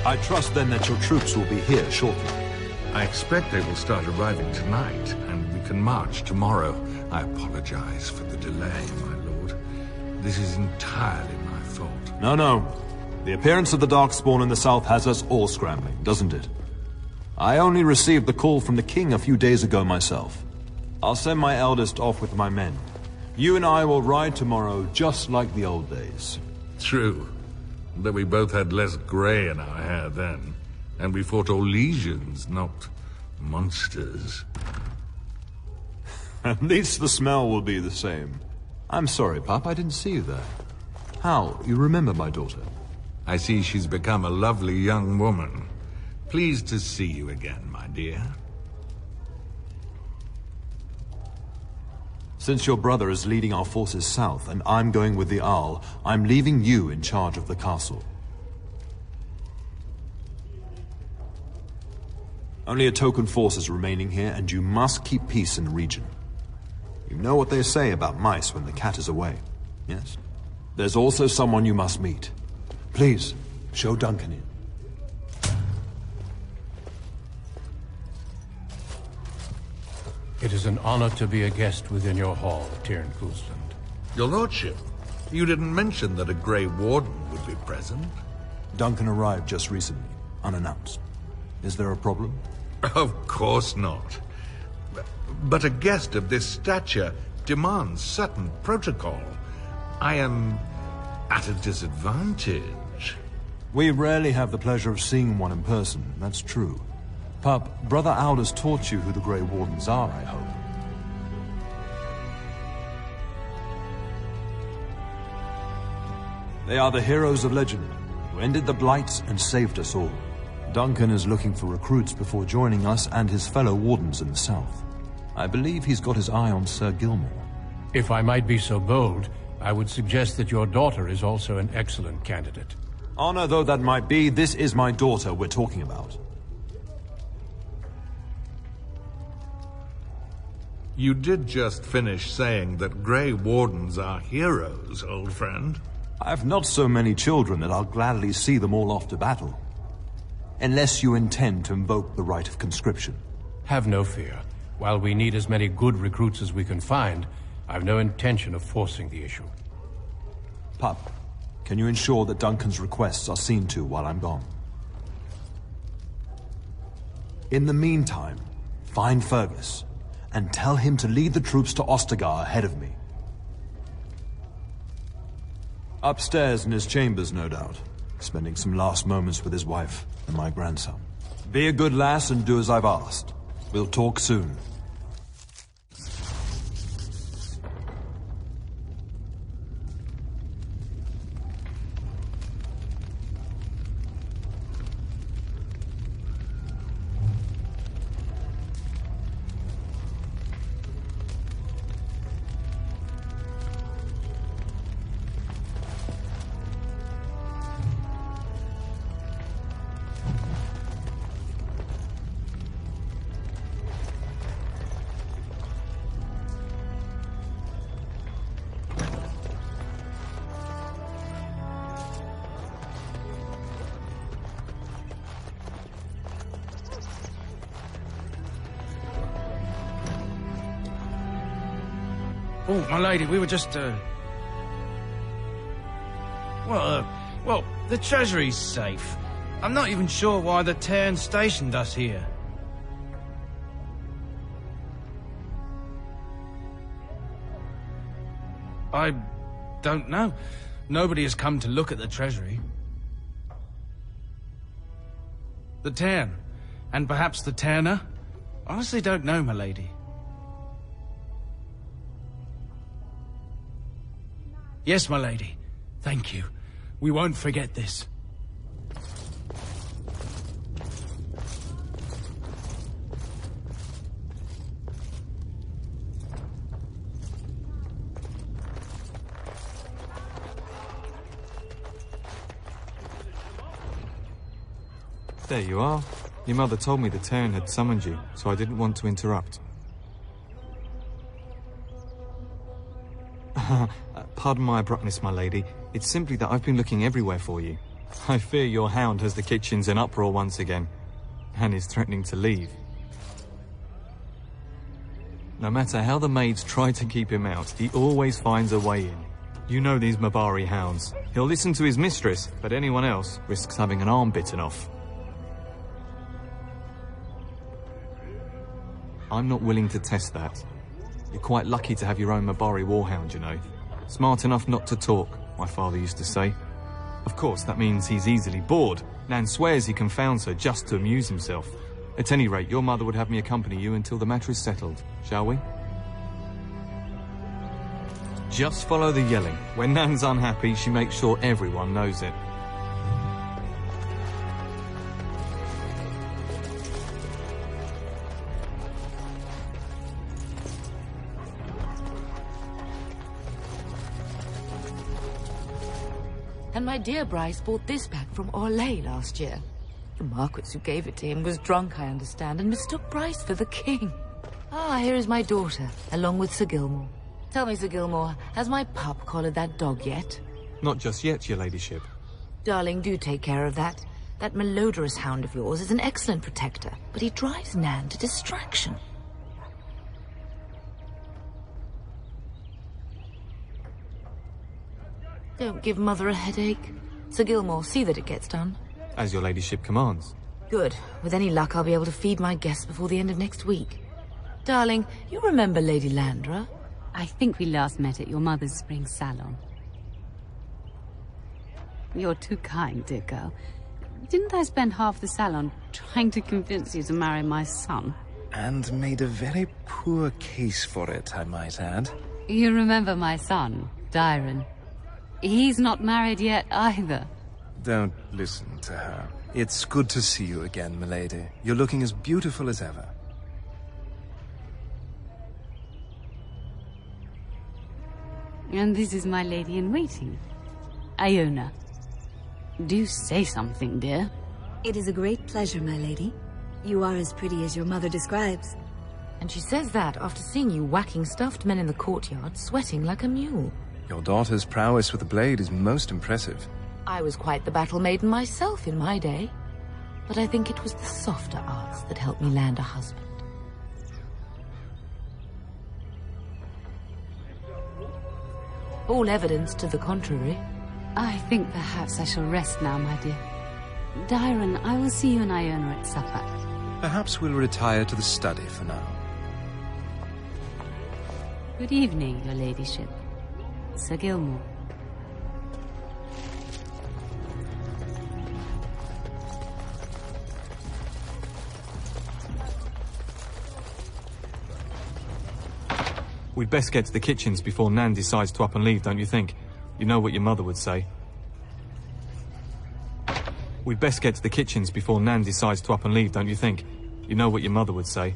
I trust then that your troops will be here shortly. I expect they will start arriving tonight, and we can march tomorrow. I apologize for the delay, my lord. This is entirely my fault. No. The appearance of the Darkspawn in the south has us all scrambling, doesn't it? I only received the call from the king a few days ago myself. I'll send my eldest off with my men. You and I will ride tomorrow just like the old days. True. Though we both had less grey in our hair then. And we fought all legions, not monsters. At least the smell will be the same. I'm sorry, Pup, I didn't see you there. How? You remember my daughter? I see she's become a lovely young woman. Pleased to see you again, my dear. Since your brother is leading our forces south and I'm going with the Owl, I'm leaving you in charge of the castle. Only a token force is remaining here, and you must keep peace in the region. You know what they say about mice when the cat is away, yes? There's also someone you must meet. Please, show Duncan in. It is an honor to be a guest within your hall, Tyrn Coulsland. Your lordship, you didn't mention that a Grey Warden would be present. Duncan arrived just recently, unannounced. Is there a problem? Of course not. But a guest of this stature demands certain protocol. I am at a disadvantage. We rarely have the pleasure of seeing one in person, that's true. Pup, Brother Aldous taught you who the Grey Wardens are, I hope. They are the heroes of legend, who ended the Blights and saved us all. Duncan is looking for recruits before joining us and his fellow Wardens in the south. I believe he's got his eye on Sir Gilmore. If I might be so bold, I would suggest that your daughter is also an excellent candidate. Honor though that might be, this is my daughter we're talking about. You did just finish saying that Grey Wardens are heroes, old friend. I have not so many children that I'll gladly see them all off to battle. Unless you intend to invoke the right of conscription. Have no fear. While we need as many good recruits as we can find, I've no intention of forcing the issue. Pup, can you ensure that Duncan's requests are seen to while I'm gone? In the meantime, find Fergus, and tell him to lead the troops to Ostagar ahead of me. Upstairs in his chambers, no doubt, spending some last moments with his wife and my grandson. Be a good lass and do as I've asked. We'll talk soon. Oh, my lady, we were just, Well, the treasury's safe. I'm not even sure why the Tern stationed us here. I don't know. Nobody has come to look at the treasury. The Tern, and perhaps the Terner? Honestly don't know, my lady. Yes, my lady. Thank you. We won't forget this. There you are. Your mother told me the Terran had summoned you, so I didn't want to interrupt. Pardon my abruptness, my lady. It's simply that I've been looking everywhere for you. I fear your hound has the kitchens in uproar once again, and is threatening to leave. No matter how the maids try to keep him out, he always finds a way in. You know these Mabari hounds. He'll listen to his mistress, but anyone else risks having an arm bitten off. I'm not willing to test that. You're quite lucky to have your own Mabari warhound, you know. Smart enough not to talk, my father used to say. Of course, that means he's easily bored. Nan swears he confounds her just to amuse himself. At any rate, your mother would have me accompany you until the matter is settled, shall we? Just follow the yelling. When Nan's unhappy, she makes sure everyone knows it. And my dear Bryce bought this back from Orlais last year. The Marquis who gave it to him was drunk, I understand, and mistook Bryce for the king. Ah, here is my daughter, along with Sir Gilmore. Tell me, Sir Gilmore, has my pup collared that dog yet? Not just yet, your ladyship. Darling, do take care of that. That malodorous hound of yours is an excellent protector, but he drives Nan to distraction. Don't give Mother a headache. Sir Gilmore, see that it gets done. As your ladyship commands. Good. With any luck, I'll be able to feed my guests before the end of next week. Darling, you remember Lady Landra? I think we last met at your mother's spring salon. You're too kind, dear girl. Didn't I spend half the salon trying to convince you to marry my son? And made a very poor case for it, I might add. You remember my son, Dyron. He's not married yet either. Don't listen to her. It's good to see you again, milady. You're looking as beautiful as ever. And this is my lady-in-waiting, Iona. Do say something, dear. It is a great pleasure, my lady. You are as pretty as your mother describes. And she says that after seeing you whacking stuffed men in the courtyard, sweating like a mule. Your daughter's prowess with the blade is most impressive. I was quite the battle maiden myself in my day. But I think it was the softer arts that helped me land a husband. All evidence to the contrary. I think perhaps I shall rest now, my dear. Dyron, I will see you and Iona at supper. Perhaps we'll retire to the study for now. Good evening, your ladyship. Sir Gilmore. We'd best get to the kitchens before Nan decides to up and leave, don't you think? You know what your mother would say. We'd best get to the kitchens before Nan decides to up and leave, don't you think? You know what your mother would say.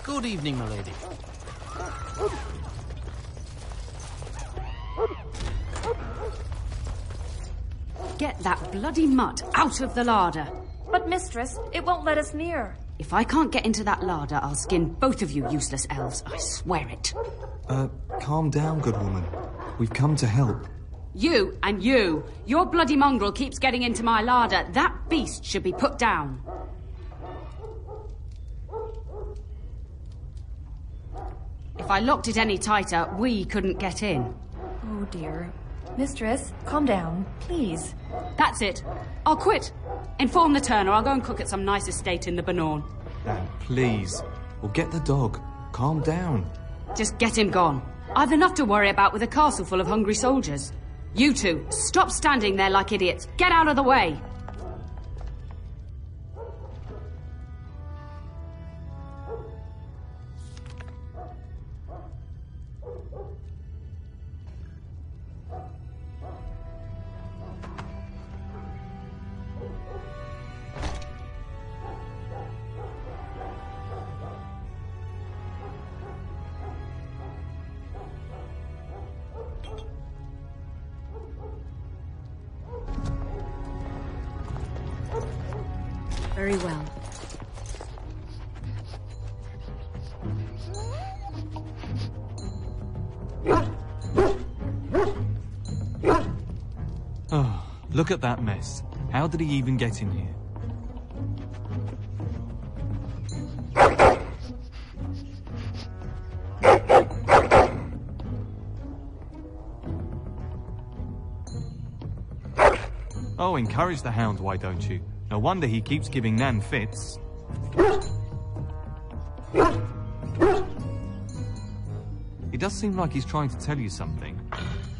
Good evening, my lady. Get that bloody mutt out of the larder. But, mistress, it won't let us near. If I can't get into that larder, I'll skin both of you useless elves. I swear it. Calm down, good woman. We've come to help. You and you. Your bloody mongrel keeps getting into my larder. That beast should be put down. If I locked it any tighter, we couldn't get in. Oh, dear. Mistress, calm down, please. That's it. I'll quit. Inform the turner. I'll go and cook at some nice estate in the Banorn. Nan, please. We'll get the dog. Calm down. Just get him gone. I've enough to worry about with a castle full of hungry soldiers. You two, stop standing there like idiots. Get out of the way. Very well. Oh, look at that mess. How did he even get in here? Oh, encourage the hound, why don't you? No wonder he keeps giving Nan fits. He does seem like he's trying to tell you something.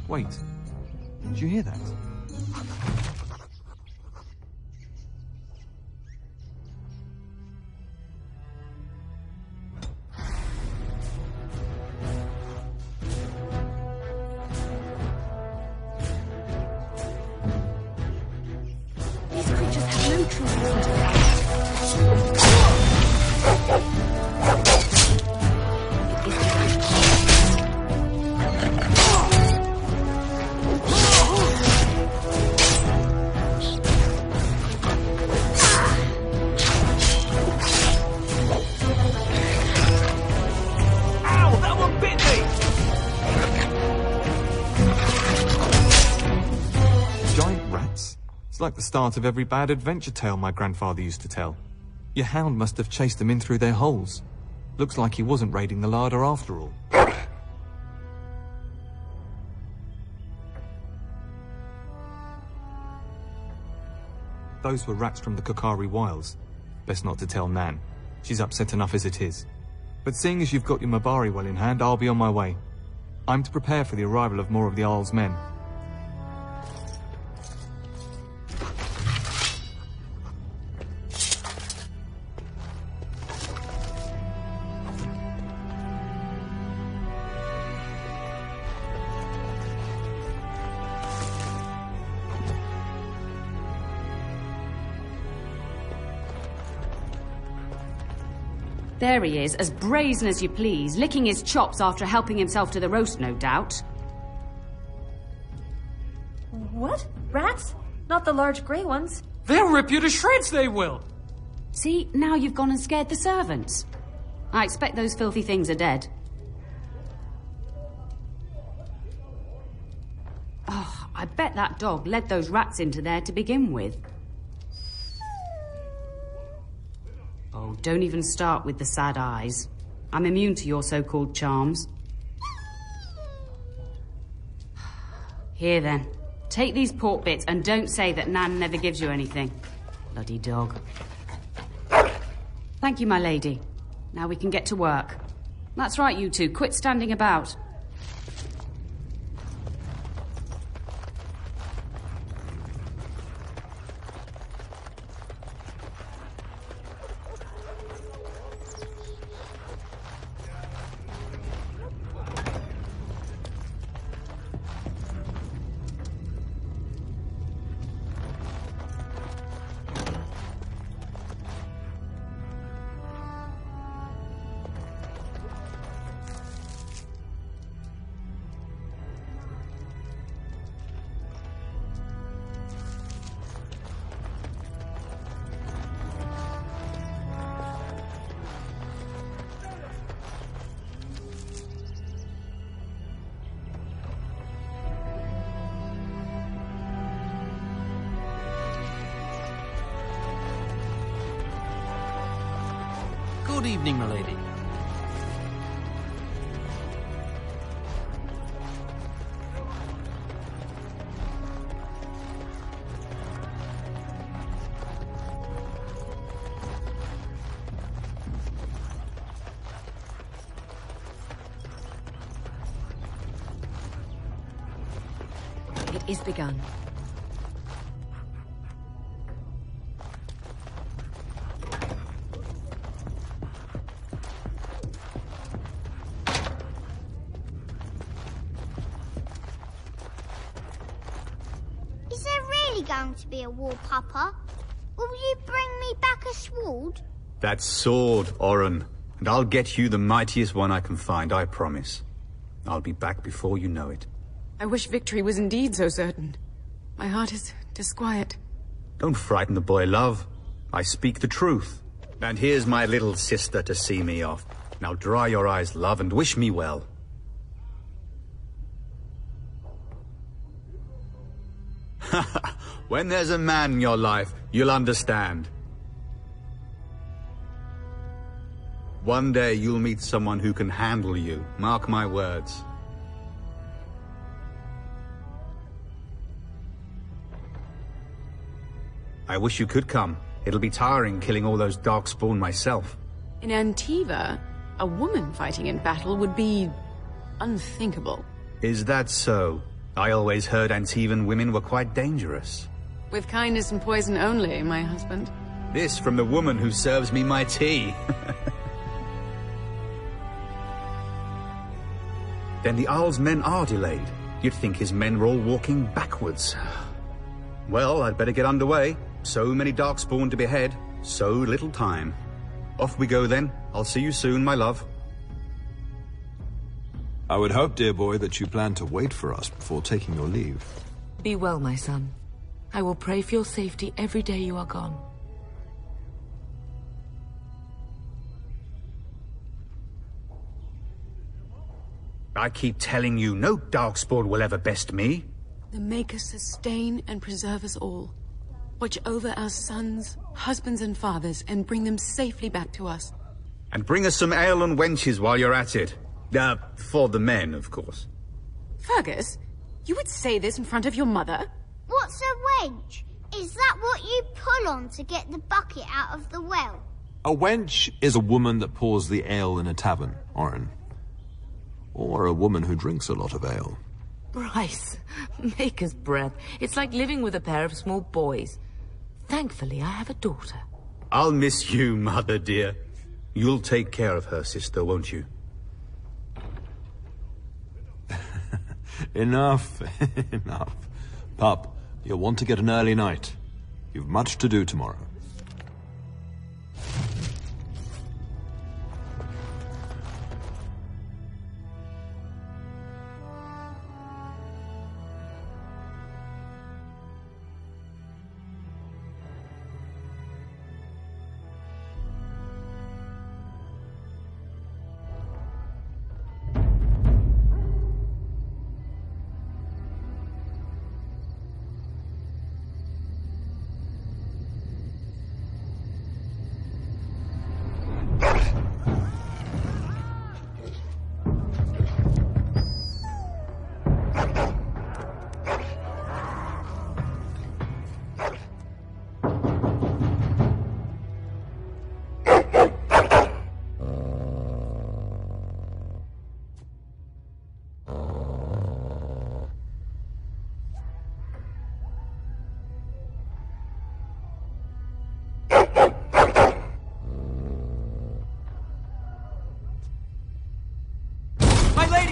Wait, did you hear that? It's like the start of every bad adventure tale my grandfather used to tell. Your hound must have chased them in through their holes. Looks like he wasn't raiding the larder after all. Those were rats from the Kokari Wilds. Best not to tell Nan. She's upset enough as it is. But seeing as you've got your Mabari well in hand, I'll be on my way. I'm to prepare for the arrival of more of the Isle's men. There he is, as brazen as you please, licking his chops after helping himself to the roast, no doubt. What? Rats? Not the large grey ones. They'll rip you to shreds, they will! See, now you've gone and scared the servants. I expect those filthy things are dead. Oh, I bet that dog led those rats into there to begin with. Oh, don't even start with the sad eyes. I'm immune to your so-called charms. Here then, take these pork bits and don't say that Nan never gives you anything. Bloody dog. Thank you, my lady. Now we can get to work. That's right, you two. Quit standing about. Good evening, my lady. It is begun. Going to be a war, Papa? Will you bring me back a sword? That sword, Oren. And I'll get you the mightiest one I can find, I promise. I'll be back before you know it. I wish victory was indeed so certain. My heart is disquiet. Don't frighten the boy, love. I speak the truth. And here's my little sister to see me off. Now dry your eyes, love, and wish me well. When there's a man in your life, you'll understand. One day you'll meet someone who can handle you. Mark my words. I wish you could come. It'll be tiring killing all those darkspawn myself. In Antiva, a woman fighting in battle would be unthinkable. Is that so? I always heard Antivan women were quite dangerous. With kindness and poison only, my husband. This from the woman who serves me my tea. Then the Arl's men are delayed. You'd think his men were all walking backwards. Well, I'd better get underway. So many darkspawn to behead, so little time. Off we go then. I'll see you soon, my love. I would hope, dear boy, that you plan to wait for us before taking your leave. Be well, my son. I will pray for your safety every day you are gone. I keep telling you, no darkspawn will ever best me. The Maker sustain and preserve us all. Watch over our sons, husbands and fathers, and bring them safely back to us. And bring us some ale and wenches while you're at it. For the men, of course. Fergus, you would say this in front of your mother? What's a wench? Is that what you pull on to get the bucket out of the well? A wench is a woman that pours the ale in a tavern, Orin. Or a woman who drinks a lot of ale. Bryce, maker's breath. It's like living with a pair of small boys. Thankfully, I have a daughter. I'll miss you, mother dear. You'll take care of her, sister, won't you? Enough, enough. Pup, you'll want to get an early night. You've much to do tomorrow.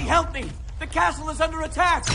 Help me! The castle is under attack!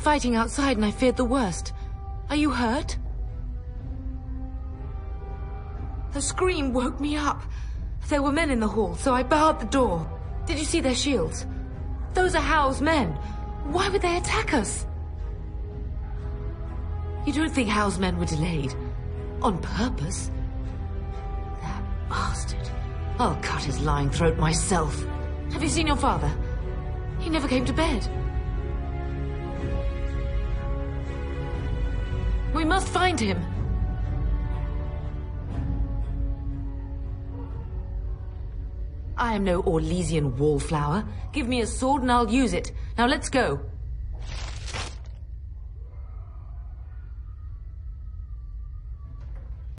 Fighting outside and I feared the worst. Are you hurt? The scream woke me up. There were men in the hall, so I barred the door. Did you see their shields? Those are Howe's men. Why would they attack us? You don't think Howe's men were delayed? On purpose? That bastard. I'll cut his lying throat myself. Have you seen your father? He never came to bed. We must find him. I am no Orlesian wallflower. Give me a sword and I'll use it. Now let's go.